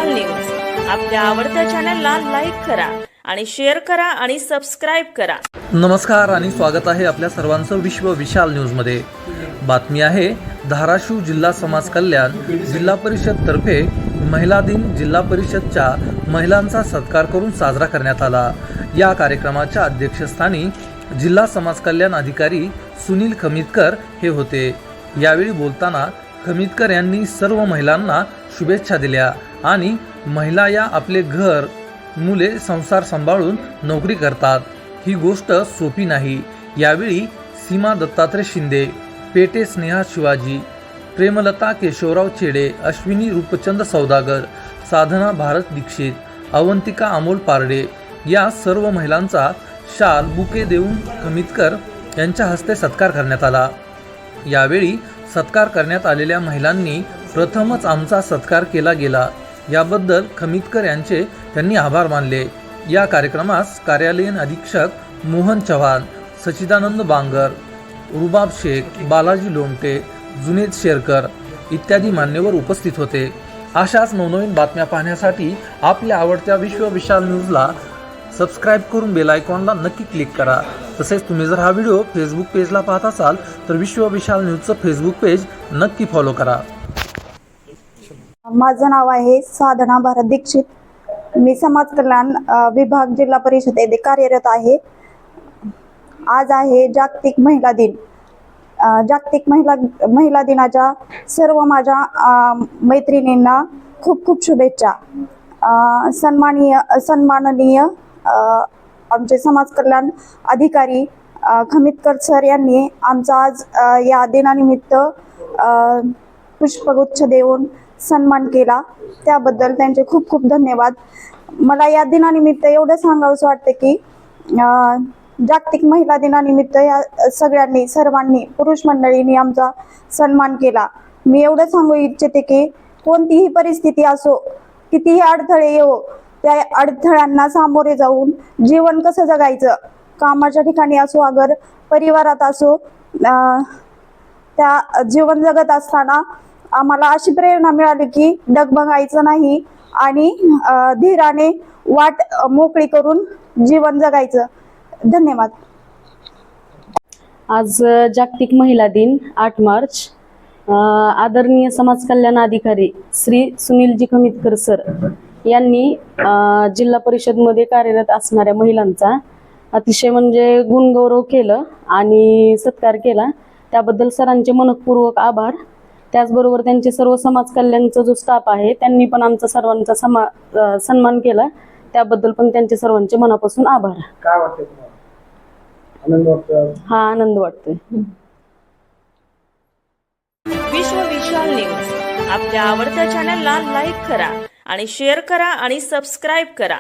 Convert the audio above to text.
विशाल news आपल्या आवडत्या चॅनलला लाईक करा आणि शेअर करा आणि सबस्क्राइब करा। नमस्कार आणि स्वागत आहे आपल्या सर्वांचं विश्व विशाल न्यूजमध्ये। बातमी आहे धाराशिव जिल्हा समाज कल्याण जिल्हा परिषद तर्फे महिला दिन जिल्हा परिषदच्या महिलांचा सत्कार करून साजरा करण्यात आला। या कार्यक्रमाच्या अध्यक्षस्थानी जिल्हा समाज कल्याण अधिकारी सुनील खमितकर हे होते। यावेळी बोलताना खमितकर यांनी सर्व महिलांना शुभेच्छा दिल्या आणि महिला या आपले घर मुले संसार सांभाळून नोकरी करतात, ही गोष्ट सोपी नाही। यावेळी सीमा दत्तात्रय शिंदे, पेटे स्नेहा शिवाजी, प्रेमलता केशवराव चेडे, अश्विनी रूपचंद सौदागर, साधना भारत दीक्षित, अवंतिका अमोल पारडे या सर्व महिलांचा शाल बुके देऊन खमितकर यांच्या हस्ते सत्कार करण्यात आला। यावेळी सत्कार करण्यात आलेल्या महिलांनी प्रथमच आमचा सत्कार केला गेला याबद्दल खमितकर यांचे त्यांनी आभार मानले। या कार्यक्रमास कार्यालयीन अधीक्षक मोहन चव्हाण, सचिदानंद बांगर, रुबाब शेख, बालाजी लोमटे, जुनेद शेरकर इत्यादी मान्यवर उपस्थित होते। अशाच नवनवीन बातम्या पाहण्यासाठी आपल्या आवडत्या विश्व विशाल न्यूजला सबस्क्राइब करून बेल आयकॉनला नक्की क्लिक करा। तसेच तुम्ही जर हा व्हिडिओ फेसबुक पेजला पाहत असाल तर विश्व विशाल न्यूजचं फेसबुक पेज नक्की फॉलो करा। माझं नाव आहे साधना भारत दीक्षित। मी समाज कल्याण विभाग जिल्हा परिषद येथे कार्यरत आहे। आज आहे जागतिक महिला दिन। जागतिक महिला दिनाच्या सर्व माझ्या मैत्रिणींना खूप खूप शुभेच्छा। सन्माननीय आमचे समाज कल्याण अधिकारी खमितकर सर यांनी आमचा आज या दिनानिमित्त पुष्पगुच्छ देऊन सन्मान केला, त्याबद्दल त्यांचे खूप खूप धन्यवाद। मला या दिनानिमित्त एवढं सांगावंसं वाटतं की जागतिक महिला दिनानिमित्त या सर्वांनी पुरुष मंडळींनी आमचा सन्मान केला। मी एवढं सांगू इच्छिते की कोणतीही परिस्थिती असो, कितीही अडथळे येवो, त्या अडथळ्यांना सामोरे जाऊन जीवन कसं जगायचं, कामाच्या ठिकाणी असो अगर परिवारात असो, त्या जीवन जगत असताना आम्हाला अशी प्रेरणा मिळाली की डगमगायचं नाही आणि धीराने वाट मोकळी करून जीवन जगायचं। धन्यवाद। आज जागतिक महिला दिन 8 मार्च। आदरणीय समाज कल्याण अधिकारी श्री सुनीलजी खमितकर सर यांनी जिल्हा परिषदमध्ये कार्यरत असणाऱ्या महिलांचा अतिशय म्हणजे गुणगौरव केलं आणि सत्कार केला, त्याबद्दल सरांचे मनपूर्वक आभार। त्याचबरोबर त्यांचे सर्व समाज कल्याणचा जो स्टाफ आहे त्यांनी पण आमचा सर्वांचा सन्मान केला, त्याबद्दल पण त्यांचे सर्वांचे मनापासून आभार। काय वाटतं तुम्हाला? आनंद वाटतो? हा, आनंद वाटतोय। विश्व विशाल न्यूज आपल्या आवडत्या चॅनलला लाईक करा आणि शेअर करा आणि सबस्क्राइब करा।